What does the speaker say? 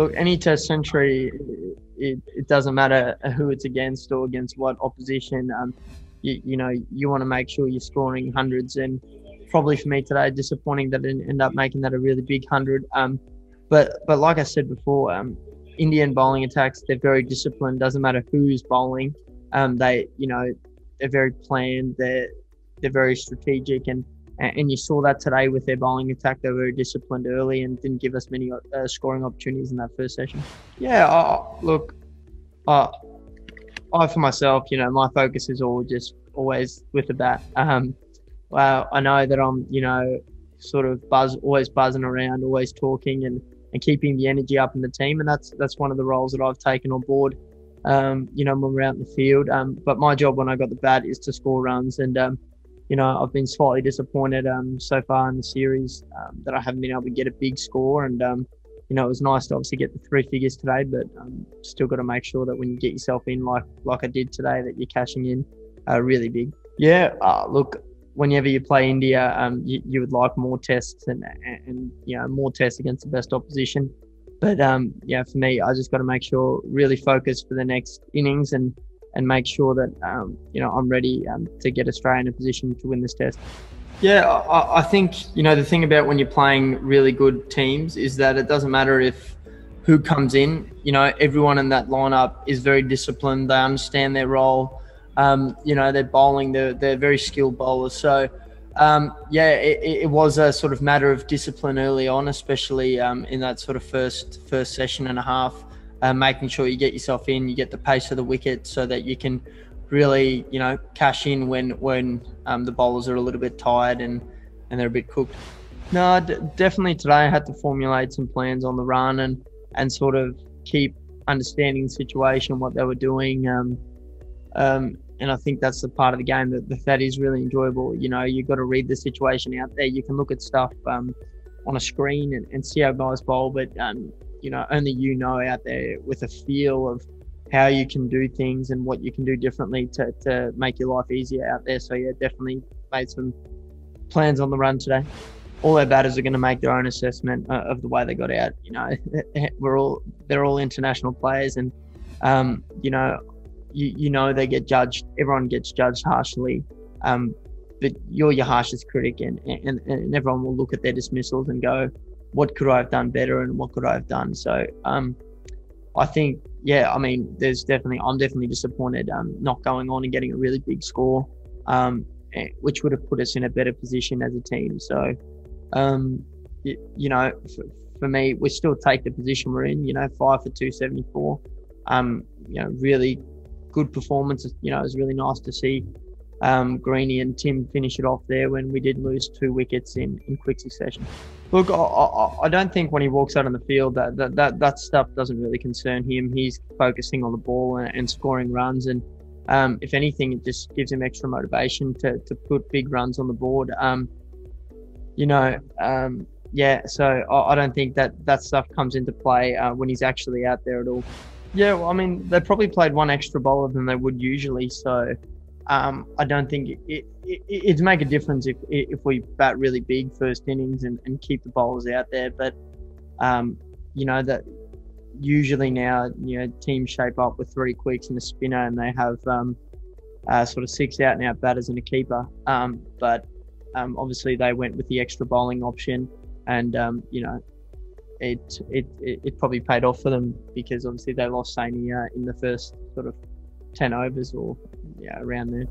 Look, any test century, it doesn't matter who it's against or against what opposition. You want to make sure you're scoring hundreds, and probably for me today, disappointing that I didn't end up making that a really big 100. But like I said before, Indian bowling attacks, they're very disciplined. Doesn't matter who's bowling. They're very planned. They're very strategic, and you saw that today with their bowling attack. They were very disciplined early and didn't give us many scoring opportunities in that first session. Yeah, I for myself, my focus is always with the bat. Well, I know that I'm, sort of always buzzing around, always talking and keeping the energy up in the team. And that's one of the roles that I've taken on board, when we're out in the field. But my job when I got the bat is to score runs. And, I've been slightly disappointed so far in the series that I haven't been able to get a big score. And, it was nice to obviously get the 3 figures today, but still got to make sure that when you get yourself in like I did today, that you're cashing in really big. Yeah, look, whenever you play India, you would like more tests and more tests against the best opposition. But for me, I just got to make sure, really focus for the next innings and make sure that I'm ready to get Australia in a position to win this test. Yeah, I think the thing about when you're playing really good teams is that it doesn't matter who comes in. Everyone in that lineup is very disciplined. They understand their role. They're bowling. They're very skilled bowlers. So, it was a sort of matter of discipline early on, especially in that sort of first session and a half, making sure you get yourself in, you get the pace of the wicket so that you can really, cash in when the bowlers are a little bit tired and they're a bit cooked. No, definitely today I had to formulate some plans on the run and sort of keep understanding the situation, what they were doing. And I think that's the part of the game that is really enjoyable. You've got to read the situation out there. You can look at stuff on a screen and see how guys bowl, but only out there with a feel of how you can do things and what you can do differently to make your life easier out there. So yeah, definitely made some plans on the run today. All our batters are going to make their own assessment of the way they got out. They're all international players, and they get judged. Everyone gets judged harshly, but you're your harshest critic, and everyone will look at their dismissals and go, what could I have done better and what could I have done? So I think, I'm definitely disappointed not going on and getting a really big score, which would have put us in a better position as a team. So, for me, we still take the position we're in, 5 for 274. Really good performance. It was really nice to see Greeny and Tim finish it off there when we did lose 2 wickets in quick succession. Look, I don't think when he walks out on the field that stuff doesn't really concern him. He's focusing on the ball and scoring runs, and if anything, it just gives him extra motivation to put big runs on the board. So I don't think that stuff comes into play when he's actually out there at all. Yeah, well, they probably played 1 extra bowler than they would usually, so I don't think it'd make a difference if we bat really big first innings and keep the bowlers out there. But that usually now teams shape up with 3 quicks and a spinner, and they have sort of 6 out and out batters and a keeper. But obviously they went with the extra bowling option, and it probably paid off for them, because obviously they lost Saini in the first sort of 10 overs or around there.